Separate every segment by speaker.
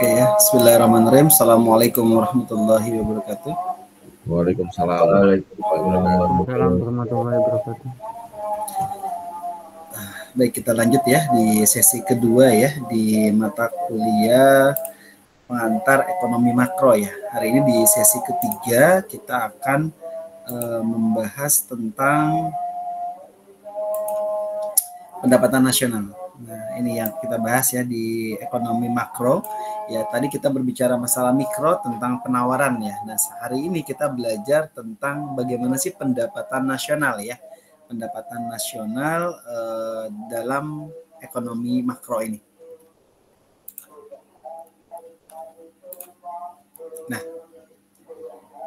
Speaker 1: Oke ya, Bismillahirrahmanirrahim. Assalamualaikum warahmatullahi wabarakatuh.
Speaker 2: Waalaikumsalam.
Speaker 3: Waalaikumsalam warahmatullahi wabarakatuh.
Speaker 1: Baik, kita lanjut ya di sesi kedua ya di mata kuliah pengantar ekonomi makro ya. Hari ini di sesi ketiga kita akan membahas tentang pendapatan nasional. Nah, ini yang kita bahas ya di ekonomi makro. Ya, tadi kita berbicara masalah mikro tentang penawaran ya. Nah, hari ini kita belajar tentang bagaimana sih pendapatan nasional ya. Pendapatan nasional dalam ekonomi makro ini. Nah,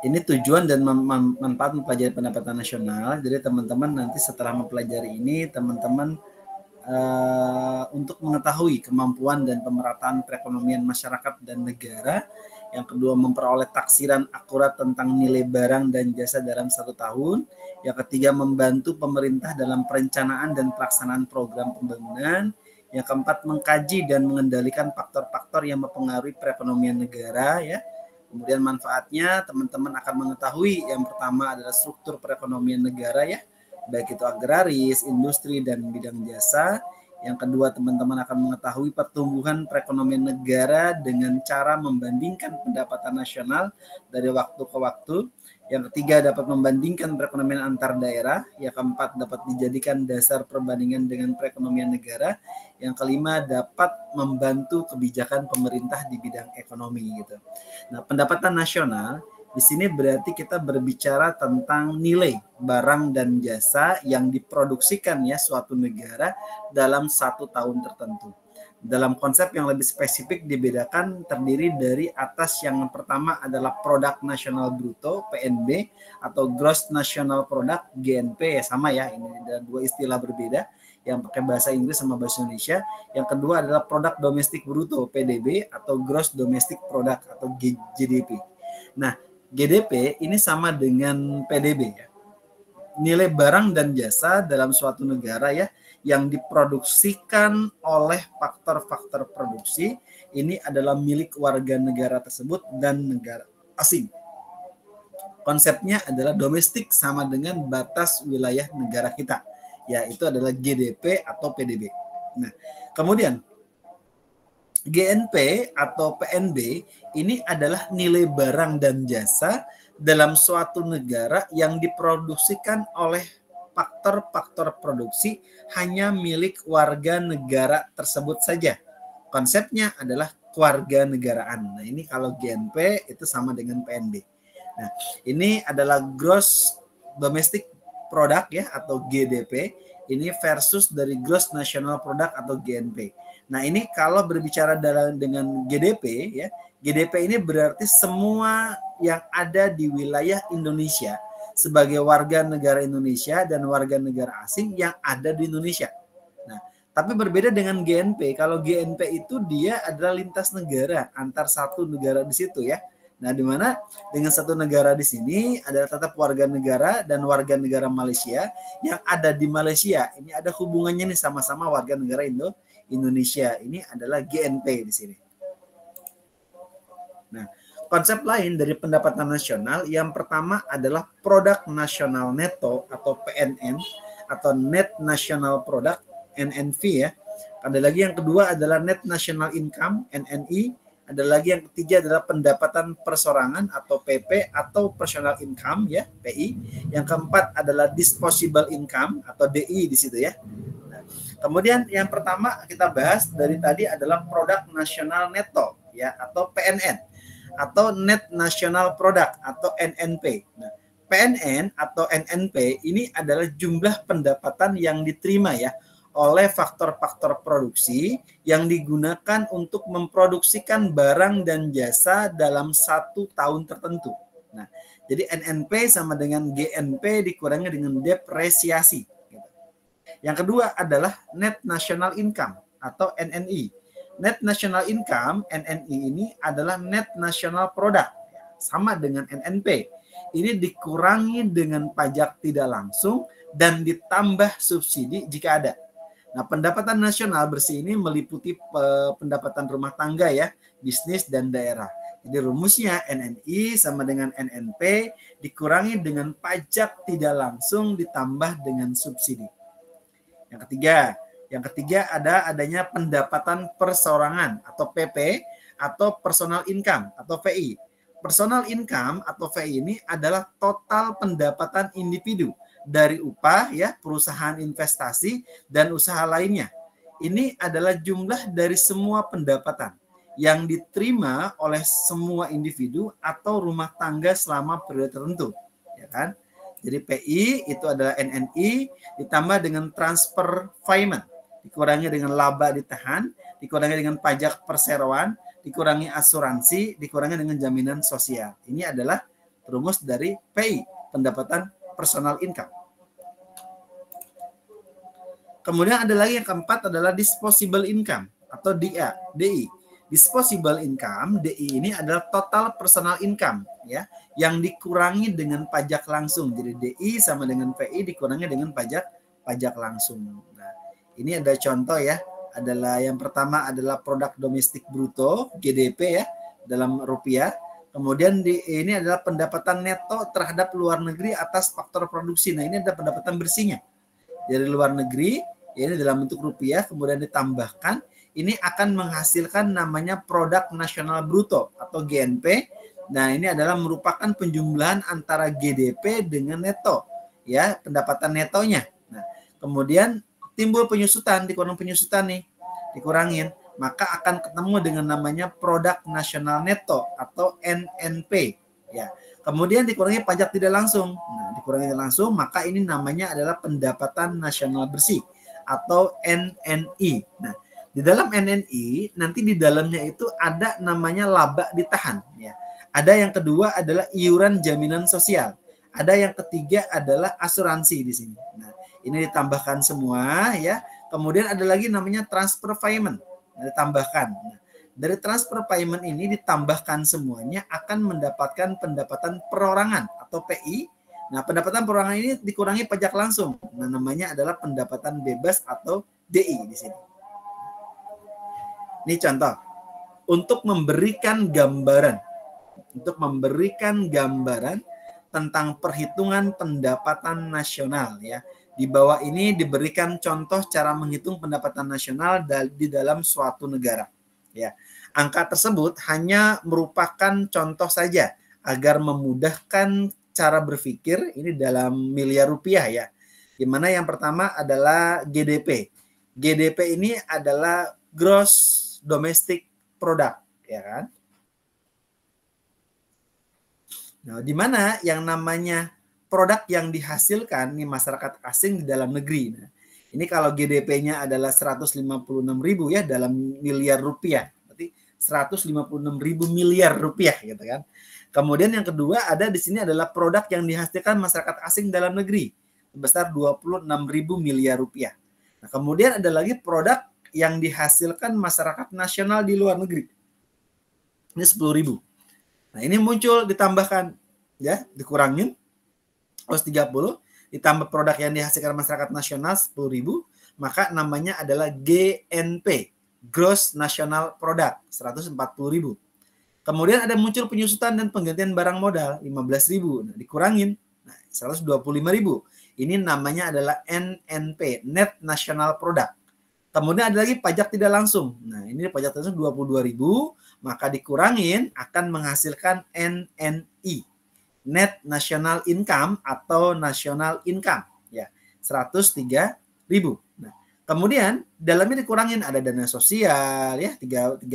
Speaker 1: ini tujuan dan manfaat mempelajari pendapatan nasional. Jadi teman-teman nanti setelah mempelajari ini, teman-teman untuk mengetahui kemampuan dan pemerataan perekonomian masyarakat dan negara. Yang kedua, memperoleh taksiran akurat tentang nilai barang dan jasa dalam 1 tahun. Yang ketiga, membantu pemerintah dalam perencanaan dan pelaksanaan program pembangunan. Yang keempat, mengkaji dan mengendalikan faktor-faktor yang mempengaruhi perekonomian negara ya. Kemudian manfaatnya teman-teman akan mengetahui yang pertama adalah struktur perekonomian negara ya, baik itu agraris, industri, dan bidang jasa. Yang kedua, teman-teman akan mengetahui pertumbuhan perekonomian negara dengan cara membandingkan pendapatan nasional dari waktu ke waktu. Yang ketiga, dapat membandingkan perekonomian antar daerah. Yang keempat, dapat dijadikan dasar perbandingan dengan perekonomian negara. Yang kelima, dapat membantu kebijakan pemerintah di bidang ekonomi gitu. Nah, pendapatan nasional di sini berarti kita berbicara tentang nilai barang dan jasa yang diproduksikan ya suatu negara dalam 1 tahun tertentu. Dalam konsep yang lebih spesifik dibedakan terdiri dari atas yang pertama adalah produk nasional bruto PNB atau gross national product GNP ya, sama ya, ini ada 2 istilah berbeda yang pakai bahasa Inggris sama bahasa Indonesia. Yang kedua adalah produk domestik bruto PDB atau gross domestic product atau GDP. Nah, GDP ini sama dengan PDB ya. Nilai barang dan jasa dalam suatu negara ya yang diproduksikan oleh faktor-faktor produksi ini adalah milik warga negara tersebut dan negara asing. Konsepnya adalah domestik sama dengan batas wilayah negara kita. Ya, itu adalah GDP atau PDB. Nah, kemudian GNP atau PNB ini adalah nilai barang dan jasa dalam suatu negara yang diproduksikan oleh faktor-faktor produksi hanya milik warga negara tersebut saja. Konsepnya adalah kewarganegaraan. Nah, ini kalau GNP itu sama dengan PNB. Nah, ini adalah gross domestic product ya atau GDP. Ini versus dari gross national product atau GNP. Nah, ini kalau berbicara dengan GDP ya, GDP ini berarti semua yang ada di wilayah Indonesia sebagai warga negara Indonesia dan warga negara asing yang ada di Indonesia. Nah, tapi berbeda dengan GNP. Kalau GNP itu dia adalah lintas negara antar satu negara di situ ya. Nah, di mana dengan satu negara di sini adalah tetap warga negara dan warga negara Malaysia yang ada di Malaysia. Ini ada hubungannya nih sama-sama warga negara Indonesia. Ini adalah GNP di sini. Nah, konsep lain dari pendapatan nasional yang pertama adalah produk nasional neto atau PNN atau net national product NNP ya. Ada lagi yang kedua adalah net national income NNI. Ada lagi yang ketiga adalah pendapatan persorangan atau PP atau personal income ya PI. Yang keempat adalah disposable income atau DI di situ ya. Nah, kemudian yang pertama kita bahas dari tadi adalah produk nasional neto ya atau PNN atau net national product atau NNP. Nah, PNN atau NNP ini adalah jumlah pendapatan yang diterima ya oleh faktor-faktor produksi yang digunakan untuk memproduksikan barang dan jasa dalam 1 tahun tertentu. Nah, jadi NNP sama dengan GNP dikurangi dengan depresiasi. Yang kedua adalah net national income atau NNI. Net national income NNI ini adalah net national product sama dengan NNP. Ini dikurangi dengan pajak tidak langsung dan ditambah subsidi jika ada. Nah, pendapatan nasional bersih ini meliputi pendapatan rumah tangga ya, bisnis dan daerah. Jadi rumusnya NNI sama dengan NNP dikurangi dengan pajak tidak langsung ditambah dengan subsidi. Yang ketiga adanya pendapatan perseorangan atau PP atau personal income atau VI. Personal income atau VI ini adalah total pendapatan individu dari upah ya, perusahaan investasi dan usaha lainnya. Ini adalah jumlah dari semua pendapatan yang diterima oleh semua individu atau rumah tangga selama periode tertentu, ya kan? Jadi PI itu adalah NNI ditambah dengan transfer payment, dikurangi dengan laba ditahan, dikurangi dengan pajak perseroan, dikurangi asuransi, dikurangi dengan jaminan sosial. Ini adalah rumus dari PI, pendapatan personal income. Kemudian ada lagi yang keempat adalah disposable income atau DI. Disposable income, DI ini adalah total personal income ya, yang dikurangi dengan pajak langsung. Jadi DI sama dengan PI dikurangi dengan pajak langsung. Nah, ini ada contoh ya. Adalah yang pertama adalah produk domestik bruto GDP ya dalam rupiah. Kemudian ini adalah pendapatan neto terhadap luar negeri atas faktor produksi. Nah, ini ada pendapatan bersihnya dari luar negeri. Ini dalam bentuk rupiah, kemudian ditambahkan, ini akan menghasilkan namanya produk nasional bruto atau GNP. Nah, ini adalah merupakan penjumlahan antara GDP dengan neto, ya, pendapatan netonya. Nah, kemudian timbul penyusutan, dikurangin, maka akan ketemu dengan namanya produk nasional neto atau NNP, ya. Kemudian dikurangi pajak tidak langsung. Nah, dikurangi langsung, maka ini namanya adalah pendapatan nasional bersih atau NNI. Nah, di dalam NNI nanti di dalamnya itu ada namanya laba ditahan ya. Ada yang kedua adalah iuran jaminan sosial. Ada yang ketiga adalah asuransi di sini. Nah, ini ditambahkan semua ya. Kemudian ada lagi namanya transfer payment. Nah, ditambahkan. Nah, dari transfer payment ini ditambahkan semuanya akan mendapatkan pendapatan perorangan atau PI. Nah, pendapatan perorangan ini dikurangi pajak langsung. Nah, namanya adalah pendapatan bebas atau DI di sini. Ini contoh untuk memberikan gambaran tentang perhitungan pendapatan nasional ya. Di bawah ini diberikan contoh cara menghitung pendapatan nasional di dalam suatu negara. Ya, angka tersebut hanya merupakan contoh saja agar memudahkan cara berpikir ini dalam miliar rupiah ya. Di mana yang pertama adalah GDP. GDP ini adalah gross domestic product, ya kan? Nah, di mana yang namanya produk yang dihasilkan nih masyarakat asing di dalam negeri. Nah, ini kalau GDP-nya adalah 156.000 ya dalam miliar rupiah. Berarti 156.000 miliar rupiah gitu kan. Kemudian yang kedua ada di sini adalah produk yang dihasilkan masyarakat asing dalam negeri sebesar 26.000 miliar rupiah. Nah, kemudian ada lagi produk yang dihasilkan masyarakat nasional di luar negeri. Ini 10.000. Nah, ini muncul ditambahkan ya, dikurangin 30 ditambah produk yang dihasilkan masyarakat nasional 10.000, maka namanya adalah GNP, Gross National Product 140.000. Kemudian ada muncul penyusutan dan penggantian barang modal 15.000. Nah, dikurangin 125.000. Ini namanya adalah NNP, Net National Product. Kemudian ada lagi pajak tidak langsung. Nah, ini pajak tidak langsung 22.000, maka dikurangin akan menghasilkan NNI, Net National Income atau National Income ya, 103.000. Nah, kemudian dalamnya dikurangin ada dana sosial ya 3.000,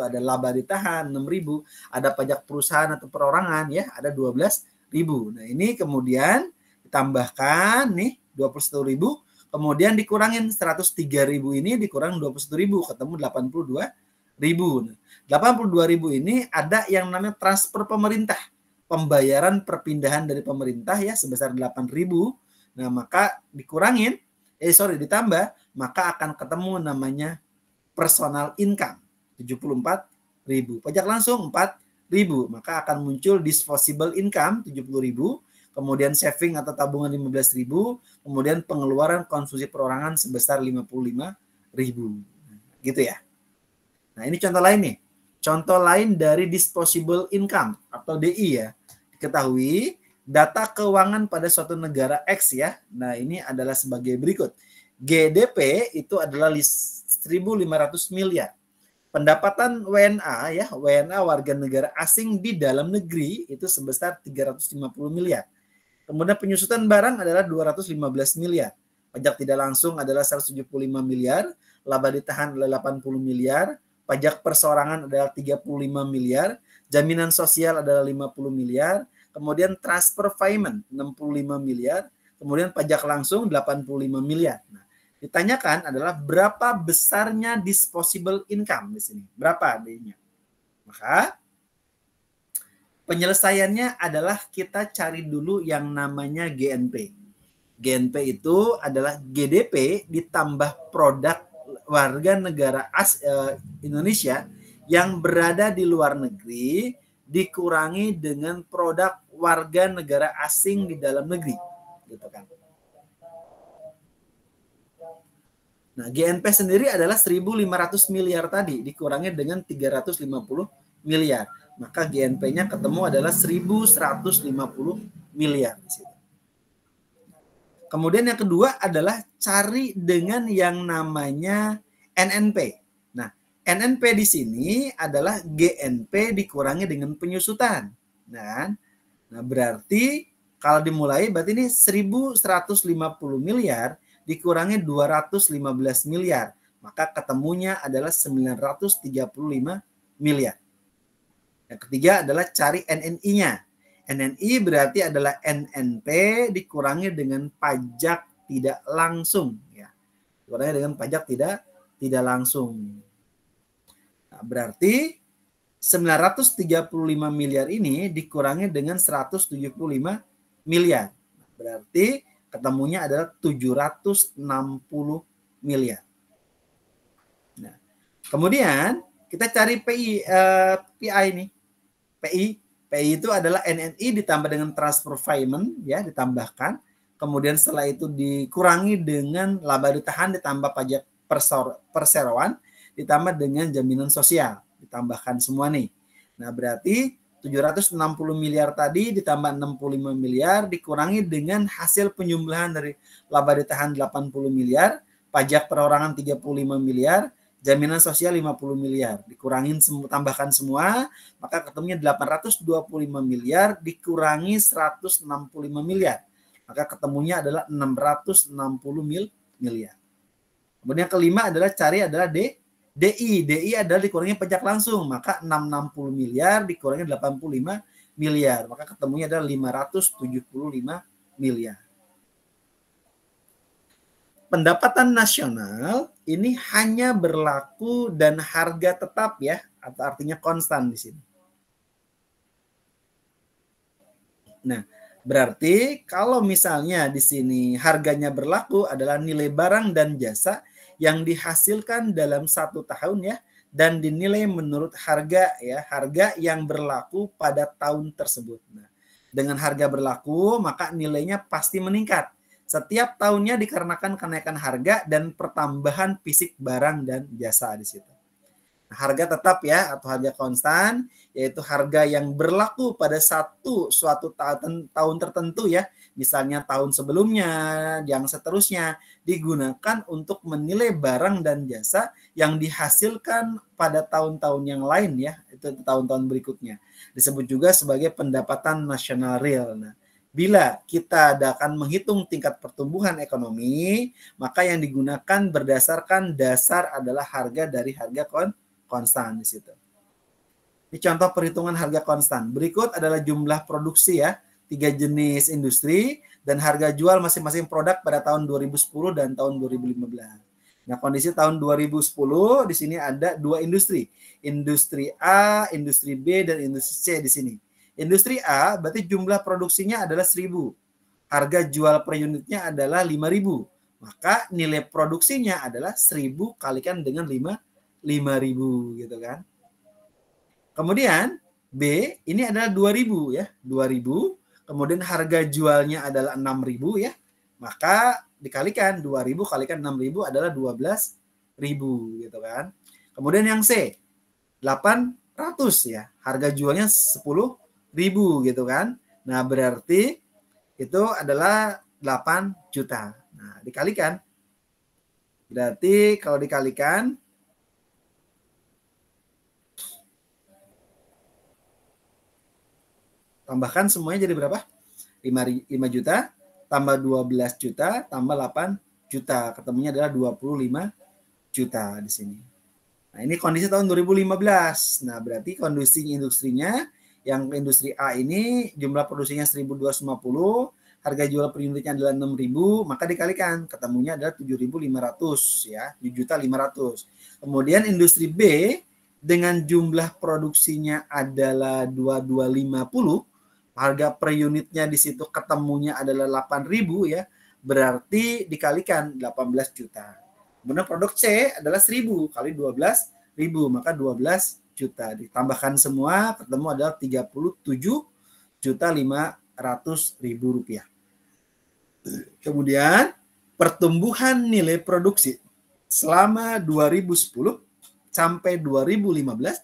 Speaker 1: ada laba ditahan 6.000, ada pajak perusahaan atau perorangan ya ada 12.000. Nah, ini kemudian ditambahkan nih 21.000, kemudian dikurangin 103.000 ini dikurang 21.000 ketemu 82.000. Nah, 82.000 ini ada yang namanya transfer pemerintah. Pembayaran perpindahan dari pemerintah ya sebesar 8.000. Nah, maka ditambah, maka akan ketemu namanya personal income 74.000. Pajak langsung 4.000, maka akan muncul disposable income 70.000. kemudian saving atau tabungan 15.000, kemudian pengeluaran konsumsi perorangan sebesar 55.000. Gitu ya. Nah, ini contoh lain nih. Contoh lain dari disposable income atau DI ya. Diketahui data keuangan pada suatu negara X ya. Nah, ini adalah sebagai berikut. GDP itu adalah 1.500 miliar. Pendapatan WNA ya, WNA warga negara asing di dalam negeri itu sebesar 350 miliar. Kemudian penyusutan barang adalah 215 miliar. Pajak tidak langsung adalah 175 miliar, laba ditahan adalah 80 miliar, pajak perseorangan adalah 35 miliar, jaminan sosial adalah 50 miliar, kemudian transfer payment 65 miliar, kemudian pajak langsung 85 miliar. Nah, ditanyakan adalah berapa besarnya disposable income di sini. Berapa D-nya? Maka penyelesaiannya adalah kita cari dulu yang namanya GNP. GNP itu adalah GDP ditambah produk warga negara Indonesia yang berada di luar negeri dikurangi dengan produk warga negara asing di dalam negeri. Gitu kan. Nah, GNP sendiri adalah 1.500 miliar tadi, dikurangi dengan 350 miliar. Maka GNP-nya ketemu adalah 1.150 miliar. Kemudian yang kedua adalah cari dengan yang namanya NNP. Nah, NNP di sini adalah GNP dikurangi dengan penyusutan. Nah, berarti kalau dimulai berarti ini 1.150 miliar dikurangi 215 miliar, maka ketemunya adalah 935 miliar. Yang ketiga adalah cari NNI-nya. NNI berarti adalah NNP dikurangi dengan pajak tidak langsung. Ya. Dikurangi dengan pajak tidak langsung. Nah, berarti 935 miliar ini dikurangi dengan 175 miliar. Berarti ketemunya adalah 760 miliar. Nah, kemudian kita cari PI ini. PI itu adalah NNI ditambah dengan transfer payment ya, ditambahkan. Kemudian setelah itu dikurangi dengan laba ditahan ditambah pajak perseroan ditambah dengan jaminan sosial, ditambahkan semua nih. Nah, berarti 760 miliar tadi ditambah 65 miliar dikurangi dengan hasil penyembelihan dari laba ditahan 80 miliar, pajak perorangan 35 miliar, jaminan sosial 50 miliar. Dikurangin tambahkan semua, maka ketemunya 825 miliar dikurangi 165 miliar. Maka ketemunya adalah 660 miliar. Kemudian yang kelima adalah cari adalah DI. DI adalah dikurangi pajak langsung, maka 660 miliar dikurangi 85 miliar, maka ketemunya adalah 575 miliar. Pendapatan nasional ini hanya berlaku dan harga tetap ya, atau artinya konstan di sini. Nah, berarti kalau misalnya di sini harganya berlaku adalah nilai barang dan jasa yang dihasilkan dalam 1 tahun ya, dan dinilai menurut harga ya, harga yang berlaku pada tahun tersebut. Nah, dengan harga berlaku maka nilainya pasti meningkat setiap tahunnya dikarenakan kenaikan harga dan pertambahan fisik barang dan jasa di situ. Harga tetap ya atau harga konstan yaitu harga yang berlaku pada suatu tahun tertentu ya, misalnya tahun sebelumnya, yang seterusnya digunakan untuk menilai barang dan jasa yang dihasilkan pada tahun-tahun yang lain ya, itu tahun-tahun berikutnya. Disebut juga sebagai pendapatan nasional real. Nah, bila kita akan menghitung tingkat pertumbuhan ekonomi, maka yang digunakan berdasarkan dasar adalah harga dari harga konstan di situ. Ini contoh perhitungan harga konstan. Berikut adalah jumlah produksi ya, 3 jenis industri dan harga jual masing-masing produk pada tahun 2010 dan tahun 2015. Nah, kondisi tahun 2010 di sini ada 2 industri. Industri A, industri B dan industri C di sini. Industri A berarti jumlah produksinya adalah 1.000. Harga jual per unitnya adalah 5.000. Maka nilai produksinya adalah 1.000 kalikan dengan 5.000 gitu kan. Kemudian B ini adalah 2.000 ya, 2.000. kemudian harga jualnya adalah 6.000 ya, maka dikalikan 2.000 kalikan 6.000 adalah 12.000 gitu kan. Kemudian yang C 800 ya, harga jualnya 10.000 gitu kan. Nah, berarti itu adalah 8 juta. Nah, dikalikan. Berarti kalau dikalikan tambahkan semuanya jadi berapa? 5 juta tambah 12 juta tambah 8 juta. Ketemunya adalah 25 juta di sini. Nah, ini kondisi tahun 2015. Nah, berarti kondisi industrinya yang industri A ini jumlah produksinya 1.250, harga jual per unitnya adalah 6.000, maka dikalikan ketemunya adalah 7.500 ya, 7.500. Kemudian industri B dengan jumlah produksinya adalah 2.250, harga per unitnya di situ ketemunya adalah 8.000 ya, berarti dikalikan 18 juta. Kemudian produk C adalah 1.000 kali 12.000, maka 12 juta. Ditambahkan semua ketemu adalah 37.500.000 rupiah. Kemudian pertumbuhan nilai produksi selama 2010 sampai 2015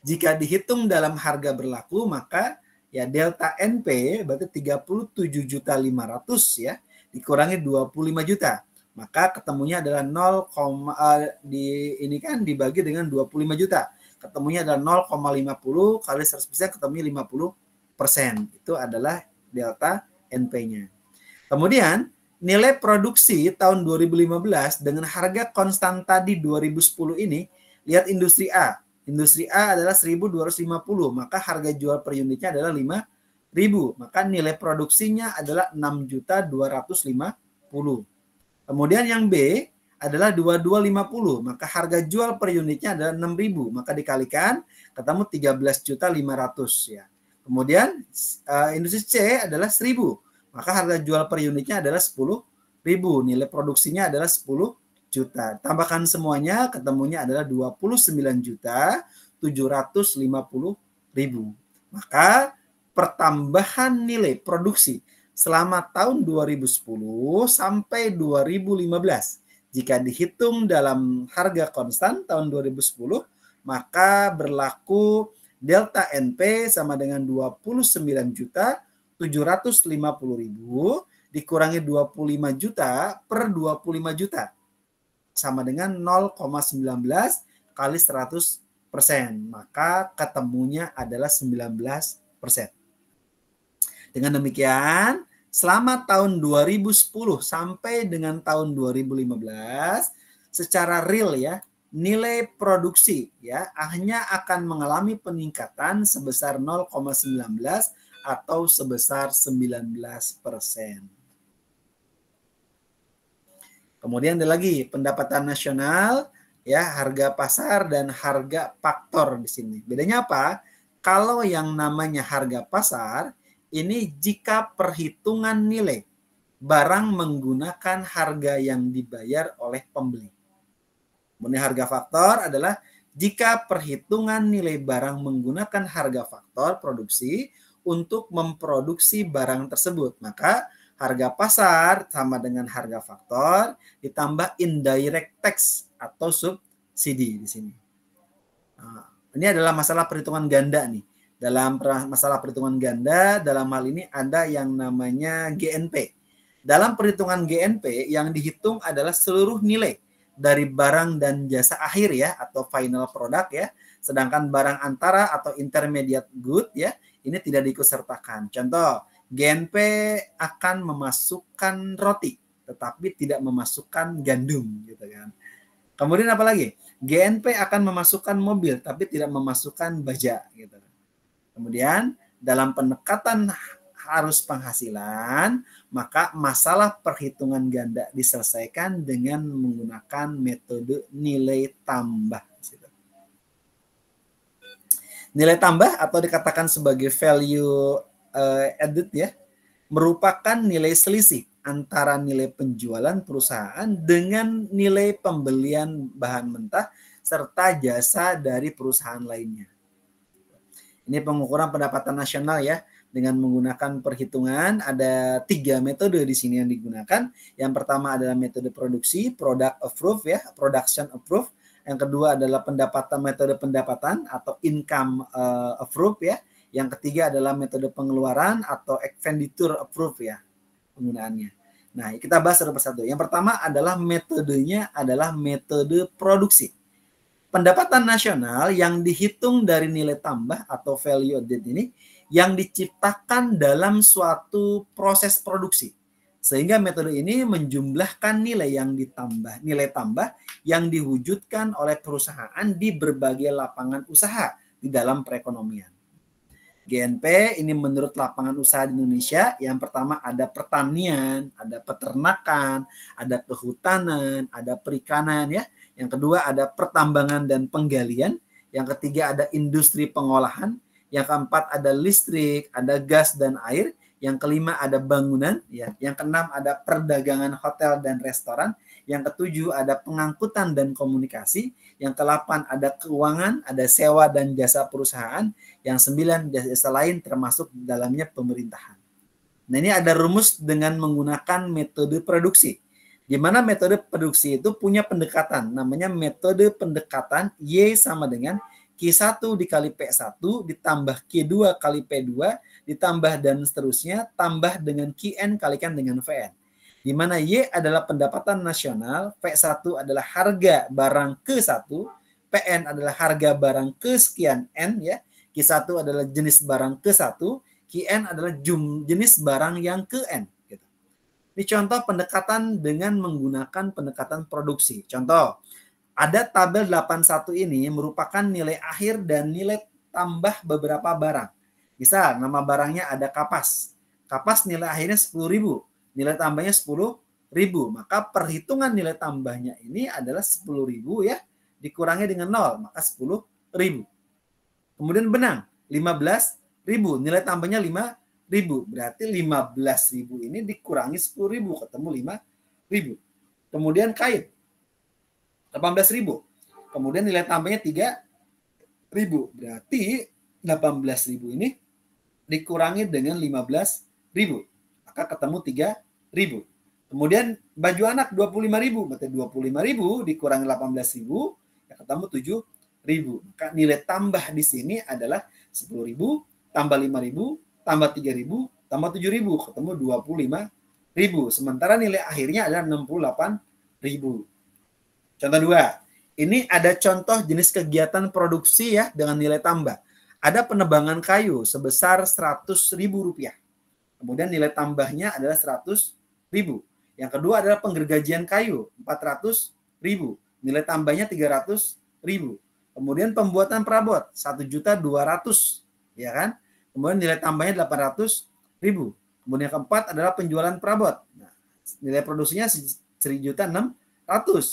Speaker 1: jika dihitung dalam harga berlaku, maka ya delta NP berarti 37.500 ya dikurangi 25 juta. Maka ketemunya adalah 0, ini kan dibagi dengan 25 juta. Ketemunya adalah 0,50 kali 100% ketemunya 50%. Itu adalah delta NP-nya. Kemudian nilai produksi tahun 2015 dengan harga konstan tadi 2010 ini, lihat industri A. Industri A adalah 1.250, maka harga jual per unitnya adalah 5.000. Maka nilai produksinya adalah 6.250. Kemudian yang B adalah 2.250, maka harga jual per unitnya adalah 6.000, maka dikalikan ketemu 13.500 ya. Kemudian industri C adalah 1.000, maka harga jual per unitnya adalah 10.000, nilai produksinya adalah 10 juta. Tambahkan semuanya ketemunya adalah 29.750.000. Maka pertambahan nilai produksi selama tahun 2010 sampai 2015 jika dihitung dalam harga konstan tahun 2010, maka berlaku delta NP sama dengan 29.750.000 dikurangi 25 juta per 25 juta sama dengan 0,19 kali 100%, maka ketemunya adalah 19%. Dengan demikian, selama tahun 2010 sampai dengan tahun 2015, secara real ya, nilai produksi ya hanya akan mengalami peningkatan sebesar 0,19 atau sebesar 19%. Kemudian ada lagi pendapatan nasional ya, harga pasar dan harga faktor di sini. Bedanya apa? Kalau yang namanya harga pasar ini jika perhitungan nilai barang menggunakan harga yang dibayar oleh pembeli. Kemudian harga faktor adalah jika perhitungan nilai barang menggunakan harga faktor produksi untuk memproduksi barang tersebut. Maka harga pasar sama dengan harga faktor ditambah indirect tax atau subsidi di sini. Nah, ini adalah masalah perhitungan ganda nih. Dalam masalah perhitungan ganda, dalam hal ini ada yang namanya GNP. Dalam perhitungan GNP yang dihitung adalah seluruh nilai dari barang dan jasa akhir ya, atau final product ya. Sedangkan barang antara atau intermediate good ya, ini tidak diikutsertakan. Contoh, GNP akan memasukkan roti, tetapi tidak memasukkan gandum gitu kan. Kemudian apa lagi? GNP akan memasukkan mobil, tapi tidak memasukkan baja gitu. Kemudian dalam pendekatan arus penghasilan, maka masalah perhitungan ganda diselesaikan dengan menggunakan metode nilai tambah. Nilai tambah atau dikatakan sebagai value added ya, merupakan nilai selisih antara nilai penjualan perusahaan dengan nilai pembelian bahan mentah serta jasa dari perusahaan lainnya. Ini pengukuran pendapatan nasional ya. dengan menggunakan perhitungan. Ada 3 metode di sini yang digunakan. Yang pertama adalah metode produksi, product approve ya, production approve. Yang kedua adalah metode pendapatan atau income approve ya. Yang ketiga adalah metode pengeluaran atau expenditure approve ya penggunaannya. Nah, kita bahas satu persatu. Yang pertama adalah metodenya adalah metode produksi. Pendapatan nasional yang dihitung dari nilai tambah atau value added ini yang diciptakan dalam suatu proses produksi. Sehingga metode ini menjumlahkan nilai tambah yang diwujudkan oleh perusahaan di berbagai lapangan usaha di dalam perekonomian. GNP ini menurut lapangan usaha di Indonesia, yang pertama ada pertanian, ada peternakan, ada kehutanan, ada perikanan ya. Yang kedua ada pertambangan dan penggalian, yang ketiga ada industri pengolahan, yang keempat ada listrik, ada gas dan air, yang kelima ada bangunan ya, yang keenam ada perdagangan hotel dan restoran, yang ketujuh ada pengangkutan dan komunikasi, yang kedelapan ada keuangan, ada sewa dan jasa perusahaan, yang sembilan jasa lain termasuk dalamnya pemerintahan. Nah, ini ada rumus dengan menggunakan metode produksi. Di mana metode produksi itu punya pendekatan, namanya metode pendekatan Y sama dengan Q1 dikali P1 ditambah Q2 kali P2 ditambah dan seterusnya tambah dengan QN kalikan dengan VN. Di mana Y adalah pendapatan nasional, P1 adalah harga barang ke-1, PN adalah harga barang ke-sekian N ya. Q1 adalah jenis barang ke-1, QN adalah jenis barang yang ke-N. Gitu. Ini contoh pendekatan dengan menggunakan pendekatan produksi. Contoh, ada tabel 81 ini merupakan nilai akhir dan nilai tambah beberapa barang. Misal nama barangnya ada kapas. Kapas nilai akhirnya 10.000, nilai tambahnya 10.000. Maka perhitungan nilai tambahnya ini adalah 10.000 ya, dikurangi dengan 0, maka 10.000. Kemudian benang 15.000, nilai tambahnya 5.000. Berarti 15.000 ini dikurangi 10.000, ketemu 5.000. Kemudian kain 18.000. Kemudian nilai tambahnya 3.000. Berarti 18.000 ini dikurangi dengan 15.000. Maka ketemu 3.000. Kemudian baju anak 25.000. Berarti 25.000 dikurangi 18.000, ya ketemu 7.000. Maka nilai tambah di sini adalah 10.000 tambah 5.000 tambah 3.000 tambah 7.000, ketemu 25.000. Sementara nilai akhirnya adalah 68.000. Contoh 2, ini ada contoh jenis kegiatan produksi ya dengan nilai tambah. Ada penebangan kayu sebesar Rp100.000. Kemudian nilai tambahnya adalah 100.000. Yang kedua adalah penggergajian kayu 400.000. Nilai tambahnya 300.000. Kemudian pembuatan perabot 1.200.000, ya kan? Kemudian nilai tambahnya 800.000. Kemudian yang keempat adalah penjualan perabot. Nah, nilai produksinya 1.600.000.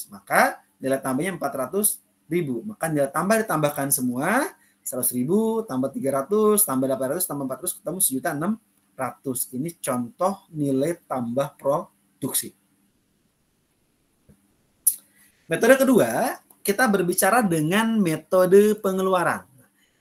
Speaker 1: Maka nilai tambahnya 400.000. Maka nilai tambah ditambahkan semua 100.000 tambah 300 tambah 800 tambah 400 ketemu 1.600.000. Ini contoh nilai tambah produksi. Metode kedua, kita berbicara dengan metode pengeluaran.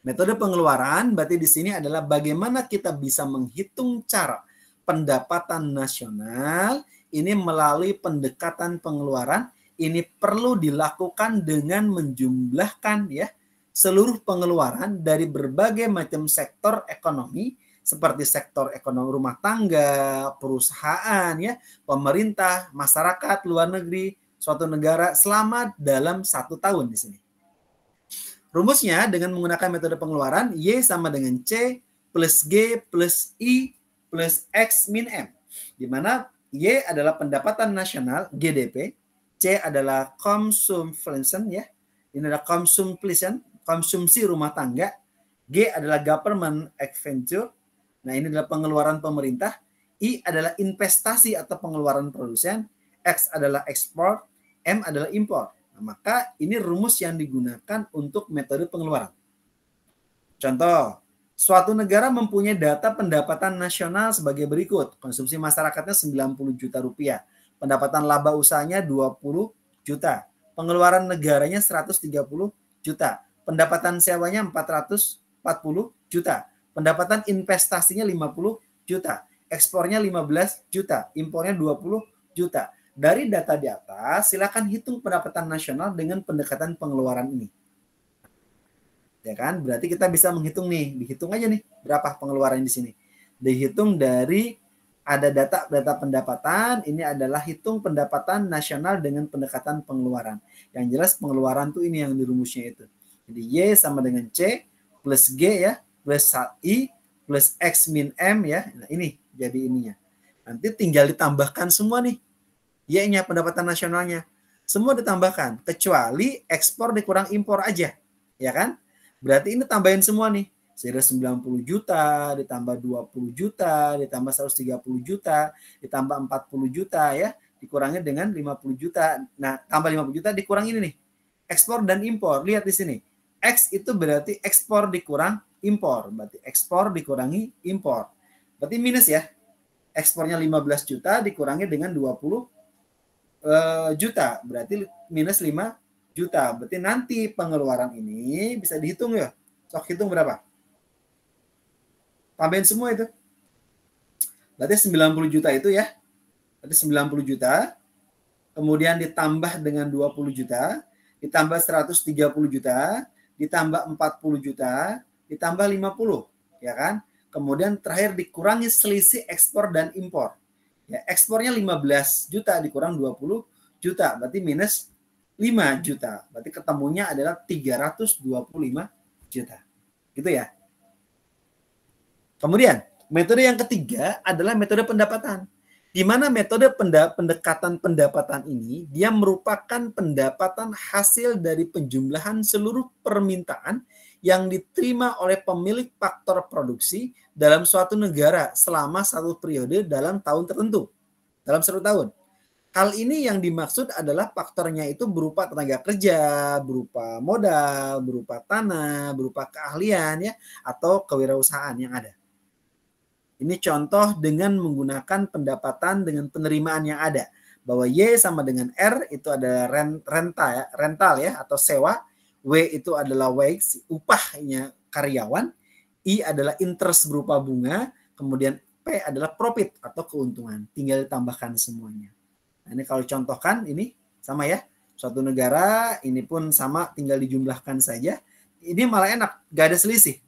Speaker 1: Metode pengeluaran berarti di sini adalah bagaimana kita bisa menghitung cara pendapatan nasional ini melalui pendekatan pengeluaran. Ini perlu dilakukan dengan menjumlahkan ya seluruh pengeluaran dari berbagai macam sektor ekonomi seperti sektor ekonomi rumah tangga, perusahaan ya, pemerintah, masyarakat, luar negeri, suatu negara selama dalam 1 tahun di sini. Rumusnya dengan menggunakan metode pengeluaran Y sama dengan C plus G plus I plus X min M. Di mana Y adalah pendapatan nasional GDP, C adalah consumption ya. Ini adalah consumption, konsumsi rumah tangga. G adalah government expenditure. Nah, ini adalah pengeluaran pemerintah. I adalah investasi atau pengeluaran produsen. X adalah ekspor, M adalah impor. Nah, maka ini rumus yang digunakan untuk metode pengeluaran. Contoh, suatu negara mempunyai data pendapatan nasional sebagai berikut. Konsumsi masyarakatnya 90 juta rupiah. Pendapatan laba usahanya 20 juta. Pengeluaran negaranya 130 juta. Pendapatan sewanya 440 juta. pendapatan investasinya 50 juta, ekspornya 15 juta, impornya 20 juta. Dari data di atas, silakan hitung pendapatan nasional dengan pendekatan pengeluaran ini. Ya kan? Berarti kita bisa menghitung nih, dihitung aja nih berapa pengeluaran di sini. Dihitung dari ada data pendapatan, ini adalah hitung pendapatan nasional dengan pendekatan pengeluaran. Yang jelas pengeluaran tuh ini yang di rumusnya itu. Jadi Y sama dengan C plus G ya, plus I plus X min M ya. Nah, ini jadi ininya. Nanti tinggal ditambahkan semua nih. Y-nya pendapatan nasionalnya. Semua ditambahkan kecuali ekspor dikurang impor aja. Ya kan? Berarti ini tambahin semua nih. 90 juta, ditambah 20 juta, ditambah 130 juta, ditambah 40 juta ya, dikurangi dengan 50 juta. Nah, tambah 50 juta dikurang ini nih. Ekspor dan impor. Lihat di sini. X itu berarti ekspor dikurang impor. Berarti ekspor dikurangi impor. Berarti minus ya. Ekspornya 15 juta dikurangi dengan 20 juta. Berarti minus 5 juta. Berarti nanti pengeluaran ini bisa dihitung ya. Sok hitung berapa? Tambahin semua itu. Berarti 90 juta itu ya. Berarti 90 juta. Kemudian ditambah dengan 20 juta. Ditambah 130 juta. Ditambah 40 juta. Ditambah 50. Ya kan? Kemudian terakhir dikurangi selisih ekspor dan impor. Ya, ekspornya 15 juta dikurang 20 juta. Berarti minus 5 juta. Berarti ketemunya adalah 325 juta. Gitu ya. Kemudian, metode yang ketiga adalah metode pendapatan. Di mana metode pendekatan pendapatan ini, dia merupakan pendapatan hasil dari penjumlahan seluruh permintaan yang diterima oleh pemilik faktor produksi dalam suatu negara selama satu periode dalam tahun tertentu. Dalam satu tahun. Hal ini yang dimaksud adalah faktornya itu berupa tenaga kerja, berupa modal, berupa tanah, berupa keahlian ya, atau kewirausahaan yang ada. Ini contoh dengan menggunakan pendapatan dengan penerimaan yang ada. Bahwa Y sama dengan R itu adalah rental ya atau sewa. W itu adalah wage, upahnya karyawan. I adalah interest berupa bunga. Kemudian P adalah profit atau keuntungan. Tinggal ditambahkan semuanya. Nah, ini kalau contohkan ini sama ya. Suatu negara ini pun sama tinggal dijumlahkan saja. Ini malah enak, gak ada selisih.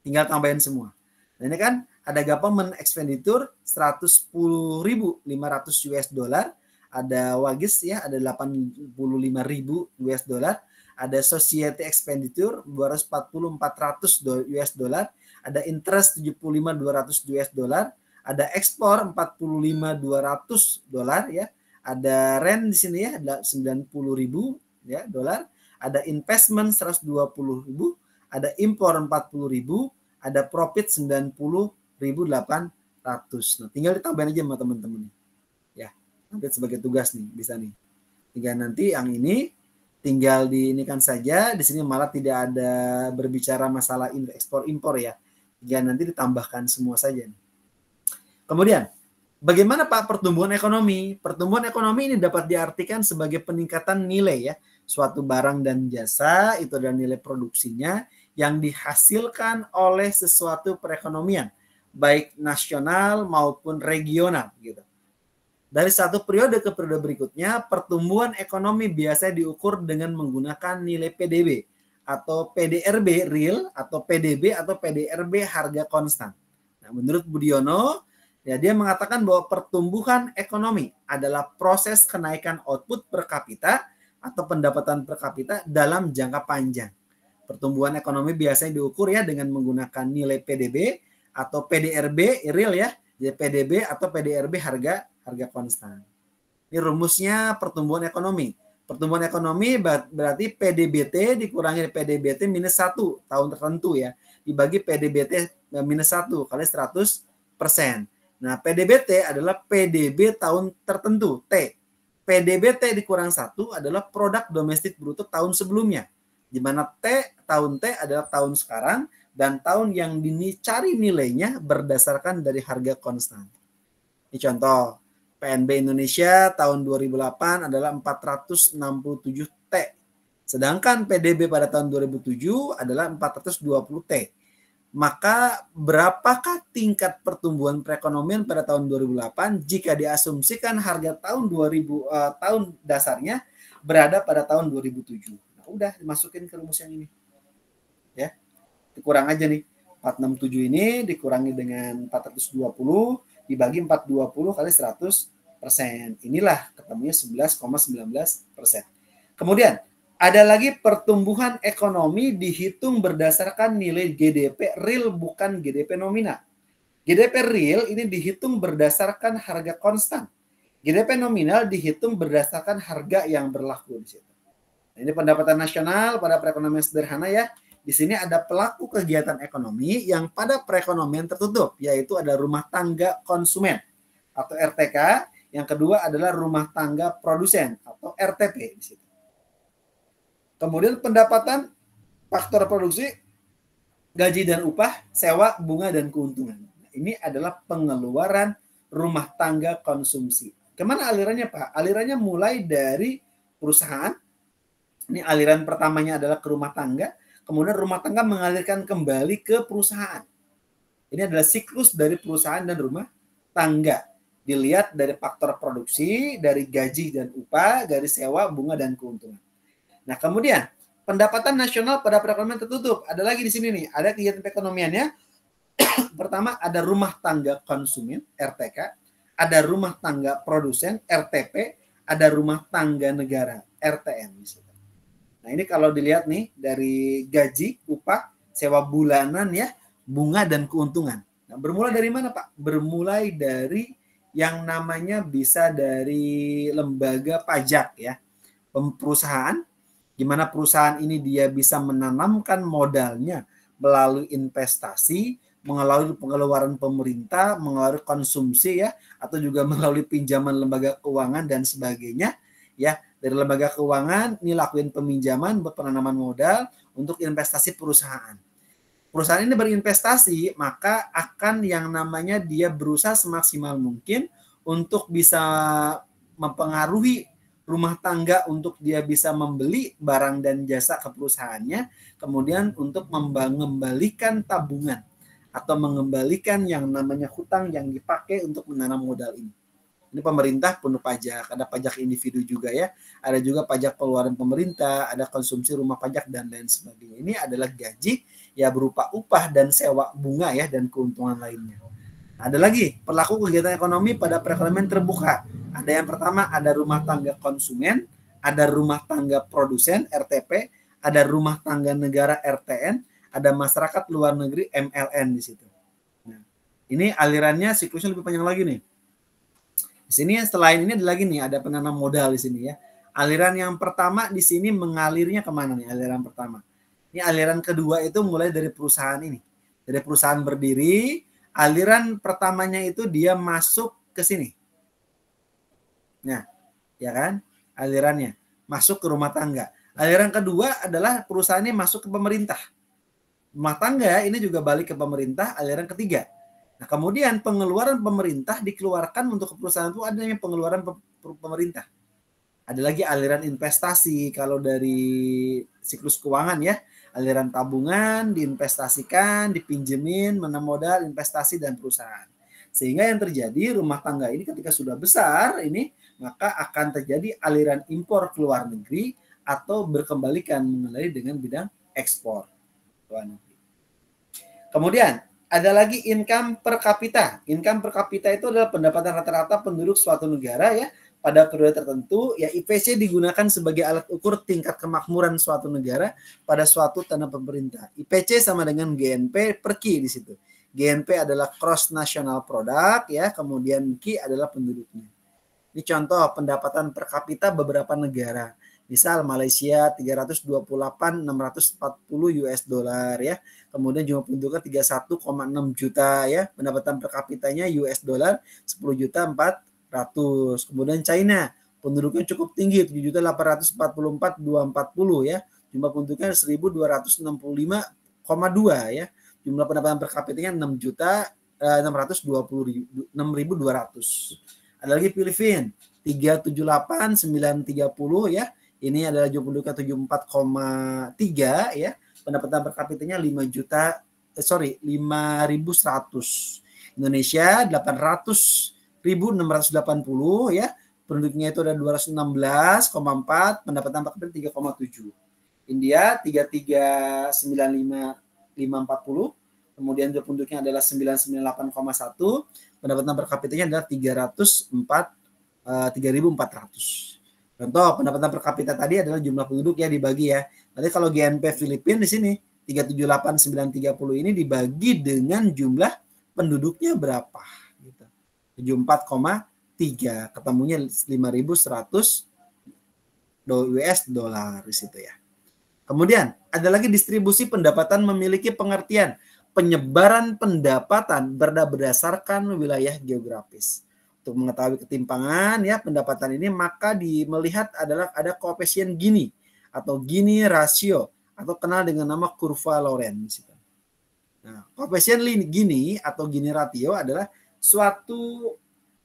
Speaker 1: Tinggal tambahin semua. Nah, ini kan ada government expenditure 110.500 US dollar, ada wages ya ada 85.000 US dollar, ada society expenditure 240.400 US dollar, ada interest 75.200 US dollar, ada ekspor 45.200 dolar ya, ada rent di sini ya ada 90.000 ya dolar, ada investment 120.000, ada impor 40.000, ada profit 90.800. Nah, tinggal ditambahin aja sama teman-teman. Ya, nanti sebagai tugas nih, bisa nih. Tinggal nanti yang ini tinggal diinikan saja. Di sini malah tidak ada berbicara masalah ekspor impor ya. Tinggal nanti ditambahkan semua saja nih. Kemudian, bagaimana Pak pertumbuhan ekonomi? Pertumbuhan ekonomi ini dapat diartikan sebagai peningkatan nilai ya. Suatu barang dan jasa itu adalah nilai produksinya yang dihasilkan oleh sesuatu perekonomian, baik nasional maupun regional gitu. Dari satu periode ke periode berikutnya, pertumbuhan ekonomi biasanya diukur dengan menggunakan nilai PDB atau PDRB real atau PDB atau PDRB harga konstan. Nah, menurut Budiono, ya, dia mengatakan bahwa pertumbuhan ekonomi adalah proses kenaikan output per kapita atau pendapatan per kapita dalam jangka panjang. Pertumbuhan ekonomi biasanya diukur ya dengan menggunakan nilai PDB atau PDRB real ya, jadi PDB atau PDRB harga konstan. Ini rumusnya pertumbuhan ekonomi. Pertumbuhan ekonomi berarti PDBT dikurangi PDBT minus 1 tahun tertentu ya, dibagi PDBT minus 1 kali 100%. Nah, PDBT adalah PDB tahun tertentu, T. PDBT dikurang 1 adalah produk domestik bruto tahun sebelumnya. Di mana tahun T adalah tahun sekarang dan tahun yang dicari nilainya berdasarkan dari harga konstan. Ini contoh, PNB Indonesia tahun 2008 adalah 467 T. Sedangkan PDB pada tahun 2007 adalah 420 T. maka berapakah tingkat pertumbuhan perekonomian pada tahun 2008 jika diasumsikan harga tahun 2000 tahun dasarnya berada pada tahun 2007. Nah, udah dimasukin ke rumus yang ini. Ya. Dikurang aja nih. 467 ini dikurangi dengan 420 dibagi 420 kali 100%. Inilah ketemunya 11,19%. Kemudian ada lagi pertumbuhan ekonomi dihitung berdasarkan nilai GDP real bukan GDP nominal. GDP real ini dihitung berdasarkan harga konstan. GDP nominal dihitung berdasarkan harga yang berlaku di situ. Nah, ini pendapatan nasional pada perekonomian sederhana ya. Di sini ada pelaku kegiatan ekonomi yang pada perekonomian tertutup, yaitu ada rumah tangga konsumen atau RTK. Yang kedua adalah rumah tangga produsen atau RTP di situ. Kemudian pendapatan, faktor produksi, gaji dan upah, sewa, bunga, dan keuntungan. Ini adalah pengeluaran rumah tangga konsumsi. Kemana alirannya Pak? Alirannya mulai dari perusahaan. Ini aliran pertamanya adalah ke rumah tangga. Kemudian rumah tangga mengalirkan kembali ke perusahaan. Ini adalah siklus dari perusahaan dan rumah tangga. Dilihat dari faktor produksi, dari gaji dan upah, dari sewa, bunga, dan keuntungan. Nah, kemudian pendapatan nasional pada perekonomian tertutup. Ada lagi di sini nih, ada kegiatan perekonomiannya. Pertama ada rumah tangga konsumen RTK, ada rumah tangga produsen RTP, ada rumah tangga negara RTN. Nah, ini kalau dilihat nih dari gaji, upah, sewa bulanan ya, bunga dan keuntungan. Nah, bermula dari mana Pak? Bermulai dari yang namanya bisa dari lembaga pajak ya. Perusahaan, di mana perusahaan ini dia bisa menanamkan modalnya melalui investasi, melalui pengeluaran pemerintah, melalui konsumsi ya, atau juga melalui pinjaman lembaga keuangan dan sebagainya ya. Dari lembaga keuangan ini lakuin peminjaman buat penanaman modal untuk investasi perusahaan. Perusahaan ini berinvestasi, maka akan yang namanya dia berusaha semaksimal mungkin untuk bisa mempengaruhi rumah tangga untuk dia bisa membeli barang dan jasa ke perusahaannya, kemudian untuk mengembalikan tabungan atau mengembalikan yang namanya hutang yang dipakai untuk menanam modal ini. Ini pemerintah penuh pajak, ada pajak individu juga ya, ada juga pajak pengeluaran pemerintah, ada konsumsi rumah pajak dan lain sebagainya. Ini adalah gaji ya berupa upah dan sewa bunga ya dan keuntungan lainnya. Ada lagi pelaku kegiatan ekonomi pada perekonomian terbuka. Ada yang pertama ada rumah tangga konsumen, ada rumah tangga produsen RTP, ada rumah tangga negara RTN, ada masyarakat luar negeri MLN di situ. Nah, ini alirannya siklusnya lebih panjang lagi nih. Di sini selain ini ada lagi nih, ada penanam modal di sini ya. Aliran yang pertama di sini mengalirnya kemana nih aliran pertama? Ini aliran kedua itu mulai dari perusahaan ini. Dari perusahaan berdiri, aliran pertamanya itu dia masuk ke sini. Nah, ya kan? Alirannya masuk ke rumah tangga. Aliran kedua adalah perusahaan ini masuk ke pemerintah. Rumah tangga ini juga balik ke pemerintah, aliran ketiga. Nah, kemudian pengeluaran pemerintah dikeluarkan untuk perusahaan itu adanya pengeluaran pemerintah. Ada lagi aliran investasi kalau dari siklus keuangan ya. Aliran tabungan diinvestasikan, dipinjemin, menanam modal, investasi dan perusahaan. Sehingga yang terjadi rumah tangga ini ketika sudah besar ini maka akan terjadi aliran impor ke luar negeri atau berkembalikan mengenai dengan bidang ekspor luar negeri. Kemudian ada lagi income per kapita. Income per kapita itu adalah pendapatan rata-rata penduduk suatu negara ya pada periode tertentu. Ya IPC digunakan sebagai alat ukur tingkat kemakmuran suatu negara pada suatu tanah pemerintah. IPC sama dengan GNP per Q di situ. GNP adalah gross national product ya, kemudian Q adalah penduduknya. Ini contoh pendapatan per kapita beberapa negara. Misal Malaysia 328.640 US dollar ya. Kemudian jumlah penduduknya 31,6 juta ya. Pendapatan per kapitanya US dollar 10.400.000. Kemudian China penduduknya cukup tinggi 7.844.240 ya. Jumlah penduduknya 1.265,2 ya. Jumlah pendapatan per kapitanya 6.620.000 6.200. Ada lagi Filipina 378.930 ya. Ini adalah jumlah penduduknya 74,3 ya. Pendapatan per kapitanya 5 juta 5.100. Indonesia 800.680 ya. Penduduknya itu ada 216,4, pendapatan per kapita 3,7. India 3395.540, kemudian penduduknya adalah 998,1, pendapatan per kapitanya adalah 3.400. Contoh pendapatan per kapita tadi adalah jumlah penduduk ya dibagi ya. Nanti kalau GNP Filipina di sini 378.930 ini dibagi dengan jumlah penduduknya berapa gitu. 74,3, ketemunya 5.100 US dollar di situ ya. Kemudian ada lagi distribusi pendapatan memiliki pengertian penyebaran pendapatan berdasarkan wilayah geografis. Untuk mengetahui ketimpangan ya pendapatan ini maka melihat adalah ada koefisien Gini atau Gini rasio atau kenal dengan nama kurva Lorenz. Nah, koefisien Gini atau Gini ratio adalah suatu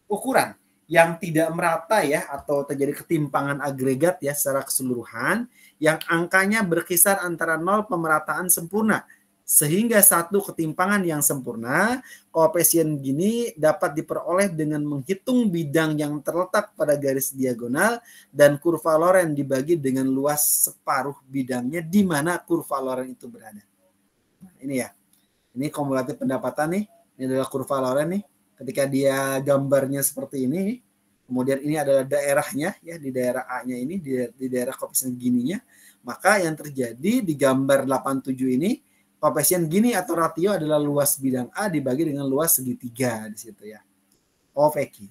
Speaker 1: ukuran yang tidak merata ya atau terjadi ketimpangan agregat ya secara keseluruhan yang angkanya berkisar antara 0 pemerataan sempurna sehingga satu ketimpangan yang sempurna. Koefisien Gini dapat diperoleh dengan menghitung bidang yang terletak pada garis diagonal dan kurva Lorenz dibagi dengan luas separuh bidangnya di mana kurva Lorenz itu berada. Nah, ini ya. Ini kumulatif pendapatan nih. Ini adalah kurva Lorenz nih. Ketika dia gambarnya seperti ini, kemudian ini adalah daerahnya ya di daerah A-nya ini di daerah koefisien Gininya, maka yang terjadi di gambar 87 ini koefisien Gini atau ratio adalah luas bidang A dibagi dengan luas segitiga di situ ya. OVQ.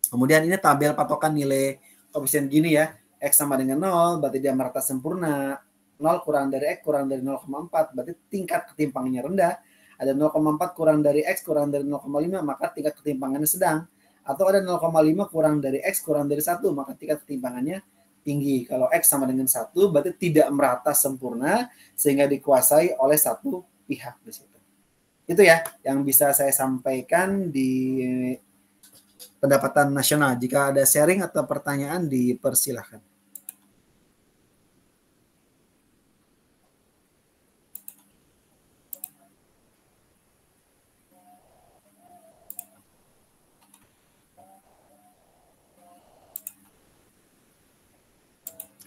Speaker 1: Kemudian ini tabel patokan nilai koefisien Gini ya. X sama dengan 0 berarti dia merata sempurna. 0 kurang dari X kurang dari 0,4 berarti tingkat ketimpangannya rendah. Ada 0,4 kurang dari X kurang dari 0,5 maka tingkat ketimpangannya sedang. Atau ada 0,5 kurang dari X kurang dari 1 maka tingkat ketimpangannya tinggi. Kalau X sama dengan 1 berarti tidak merata sempurna sehingga dikuasai oleh satu pihak di situ. Itu ya yang bisa saya sampaikan di pendapatan nasional. Jika ada sharing atau pertanyaan dipersilahkan.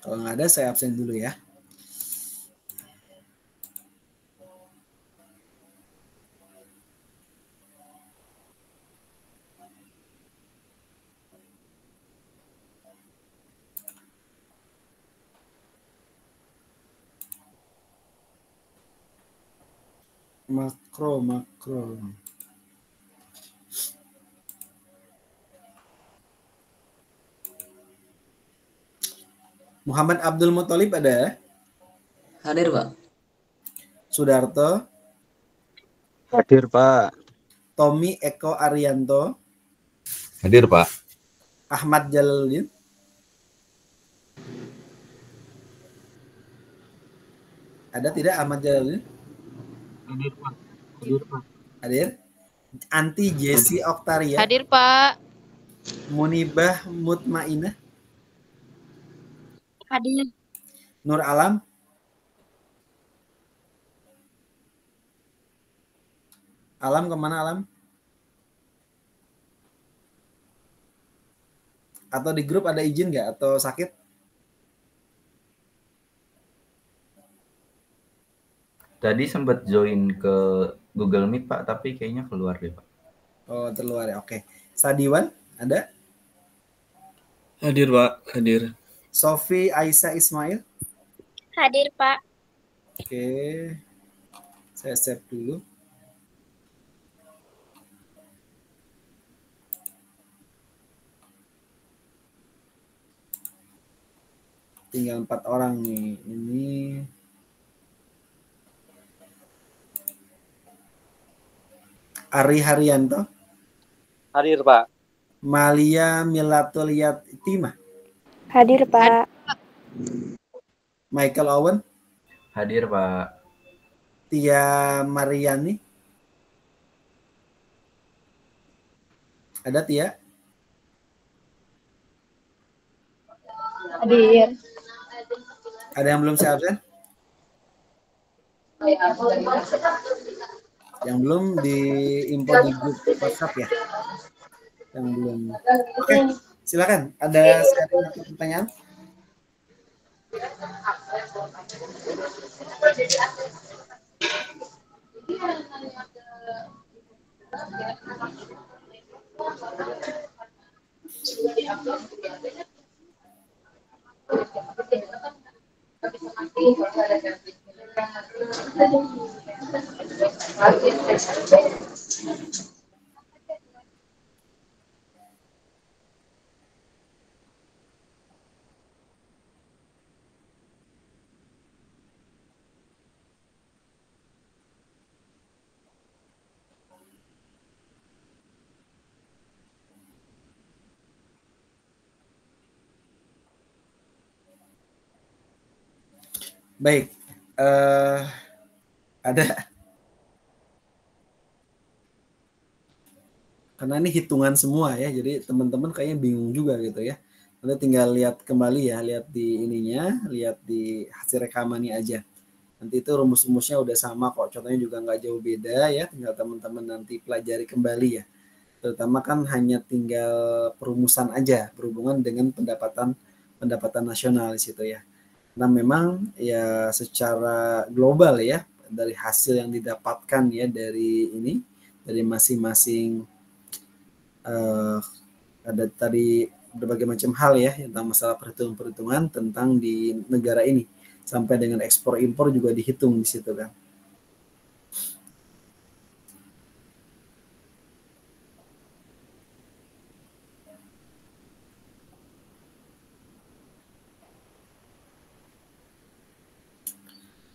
Speaker 1: Kalau nggak ada, saya absen dulu ya. Makro. Muhammad Abdul Muthalib ada?
Speaker 4: Hadir, Pak.
Speaker 1: Sudarto?
Speaker 3: Hadir, Pak.
Speaker 1: Tommy Eko Arianto?
Speaker 2: Hadir, Pak.
Speaker 1: Ahmad Jalaluddin? Ada tidak Ahmad Jalaluddin?
Speaker 3: Hadir, Pak. Hadir, Pak.
Speaker 1: Hadir? Anti Jesse Oktaria?
Speaker 5: Hadir, Pak.
Speaker 1: Munibah Mutmainah?
Speaker 5: Hadir.
Speaker 1: Nur Alam? Alam kemana Alam? Atau di grup ada izin nggak? Atau sakit?
Speaker 6: Tadi sempat join ke Google Meet, Pak, tapi kayaknya keluar deh, Pak.
Speaker 1: Oh, terluar ya. Oke. Sadiwan ada?
Speaker 7: Hadir, Pak. Hadir.
Speaker 1: Sofi Aisyah Ismail?
Speaker 5: Hadir, Pak.
Speaker 1: Oke. Saya save dulu. Tinggal 4 orang nih. Ini Ari Haryanto.
Speaker 8: Hadir, Pak.
Speaker 1: Malia Milatul Yatimah.
Speaker 9: Hadir, Pak.
Speaker 1: Michael Owen.
Speaker 6: Hadir, Pak.
Speaker 1: Tia Mariani. Ada Tia?
Speaker 9: Hadir.
Speaker 1: Ada yang belum saya absen? Yang belum diimpor di grup WhatsApp ya. Yang belum. Oke, silakan. Ada sharing atau pertanyaan? Baik, ada. Karena ini hitungan semua ya, jadi teman-teman kayaknya bingung juga gitu ya. Nanti tinggal lihat kembali ya, lihat di ininya, lihat di hasil rekamannya aja. Nanti itu rumus-rumusnya udah sama kok, contohnya juga nggak jauh beda ya, tinggal teman-teman nanti pelajari kembali ya. Terutama kan hanya tinggal perumusan aja berhubungan dengan pendapatan nasional di situ ya. Nah memang ya secara global ya dari hasil yang didapatkan ya dari ini dari masing-masing ada tadi berbagai macam hal ya tentang masalah perhitungan tentang di negara ini sampai dengan ekspor impor juga dihitung di situ kan.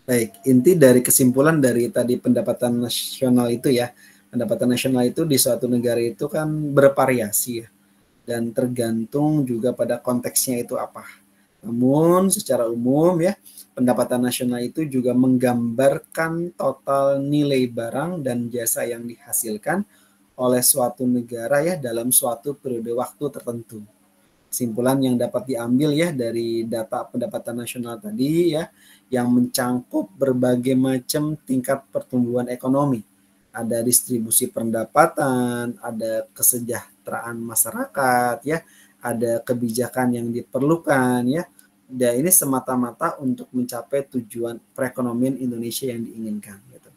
Speaker 1: Baik, inti dari kesimpulan dari tadi pendapatan nasional itu ya, pendapatan nasional itu di suatu negara itu kan bervariasi ya, dan tergantung juga pada konteksnya itu apa. Namun secara umum ya, pendapatan nasional itu juga menggambarkan total nilai barang dan jasa yang dihasilkan oleh suatu negara ya dalam suatu periode waktu tertentu. Kesimpulan yang dapat diambil ya dari data pendapatan nasional tadi ya, yang mencangkup berbagai macam tingkat pertumbuhan ekonomi. Ada distribusi pendapatan, ada kesejahteraan masyarakat ya, ada kebijakan yang diperlukan ya. Dan ini semata-mata untuk mencapai tujuan perekonomian Indonesia yang diinginkan gitu.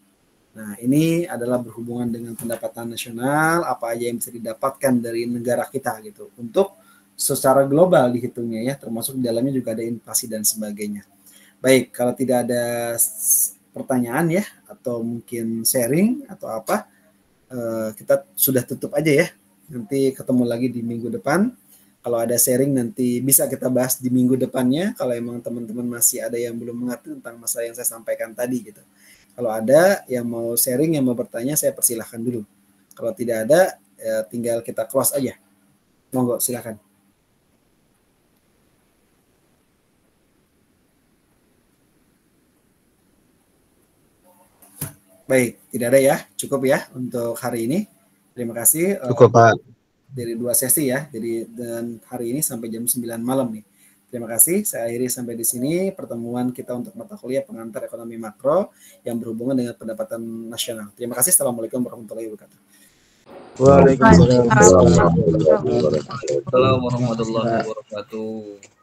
Speaker 1: Nah, ini adalah berhubungan dengan pendapatan nasional, apa aja yang bisa didapatkan dari negara kita gitu. Untuk secara global dihitungnya ya, termasuk di dalamnya juga ada inflasi dan sebagainya. Baik, kalau tidak ada pertanyaan ya, atau mungkin sharing atau apa, kita sudah tutup aja ya. Nanti ketemu lagi di minggu depan. Kalau ada sharing nanti bisa kita bahas di minggu depannya. Kalau emang teman-teman masih ada yang belum mengerti tentang masalah yang saya sampaikan tadi gitu. Kalau ada yang mau sharing, yang mau bertanya, saya persilahkan dulu. Kalau tidak ada, ya tinggal kita close aja. Monggo, silakan. Baik, tidak ada ya, cukup ya untuk hari ini. Terima kasih.
Speaker 3: Cukup Pak.
Speaker 1: Dari 2 sesi ya, jadi dan hari ini sampai jam 9 malam nih. Terima kasih, saya akhiri sampai di sini pertemuan kita untuk mata kuliah pengantar ekonomi makro yang berhubungan dengan pendapatan nasional. Terima kasih, Assalamualaikum warahmatullahi wabarakatuh.
Speaker 3: Waalaikumsalam.
Speaker 7: Assalamualaikum warahmatullahi wabarakatuh.